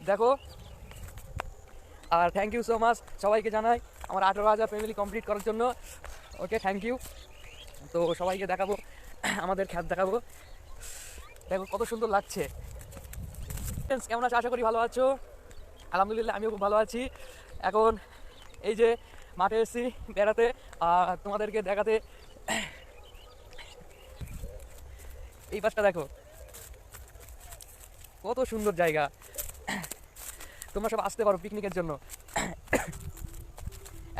দেখো। আর thank you so much সবাইকে জানাই আমার 18,000 ফ্যামিলি কমপ্লিট করার জন্য। ওকে, থ্যাংক ইউ। তো সবাইকে দেখাবো, আমাদের খ্যাত দেখাবো। দেখো কত সুন্দর লাগছে। ফ্রেন্ডস, কেমন আছো? আশা করি ভালো আছো। আলহামদুলিল্লাহ, আমিও খুব ভালো আছি। এখন এই যে মাঠে এসেছি বেড়াতে, আর তোমাদেরকে দেখাতে। এই পাশটা দেখো, কত সুন্দর জায়গা। তোমরা সব আসতে পারো পিকনিকের জন্য।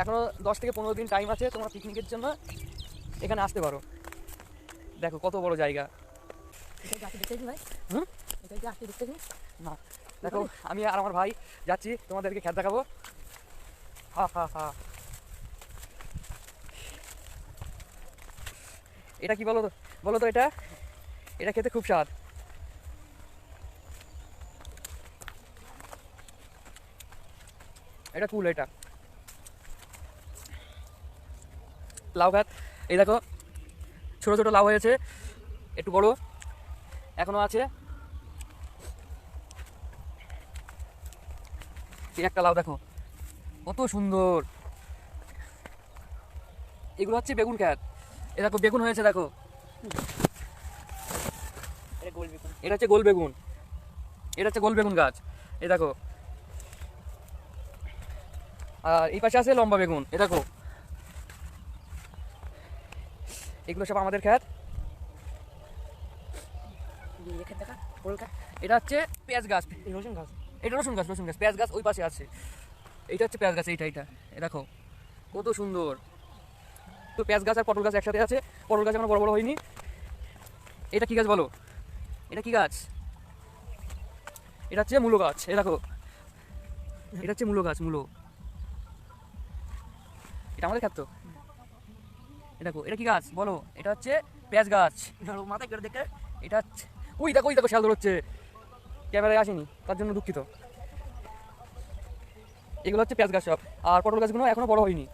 এখনো 10 থেকে 15 দিন টাইম আছে তোমরা পিকনিকের জন্য এখানে আসতে পারো। দেখো কত বড় জায়গা। হুম, না, দেখো আমি আর আমার ভাই যাচ্ছি, তোমাদেরকে খেত দেখাবো। হা হা হা। এটা কি বলো তো, বলো তো, এটা এটা খেতে খুব স্বাদ। এটা কুল, এটা লাউ গাছ। এই দেখো ছোট ছোট লাউ হয়েছে, একটু বড় এখনো আছে। এই একটা লাউ দেখো কত সুন্দর। এগুলো হচ্ছে বেগুন খ্যাত। এ দেখো বেগুন হয়েছে, দেখো এটা হচ্ছে গোল বেগুন। এটা হচ্ছে গোল বেগুন গাছ, এই দেখো। আর এই পাশে আছে লম্বা বেগুন, এ দেখো। এগুলো সব আমাদের খ্যাত। এটা হচ্ছে পেঁয়াজ গাছ, রসুন গাছ। এটা রসুন গাছ, রসুন গাছ। পেঁয়াজ গাছ ওই পাশে আছে। এইটা হচ্ছে পেঁয়াজ গাছ, এইটা এইটা এ দেখো কত সুন্দর। তো পেঁয়াজ গাছ আর পটল গাছ একসাথে আছে। পটল গাছ এখন বড় বড় হয়নি। এটা কি গাছ বলো? এটা কি গাছ? এটা হচ্ছে মূলো গাছ, এ দেখো। এটা হচ্ছে মূলো গাছ, মূলো। এটা আমাদের খ্যাত তো। এটা দেখো, এটা কি গাছ বলো? এটা হচ্ছে পেঁয়াজ গাছ। মাথায় করে দেখে এটা হচ্ছে, ওই দেখো, ওই দেখো শাল ধরছে। ক্যামেরায় আসেনি তার জন্য দুঃখিত। এগুলো হচ্ছে পেঁয়াজ গাছ সব। আর পটল গাছগুলো এখনো বড় হয়নি।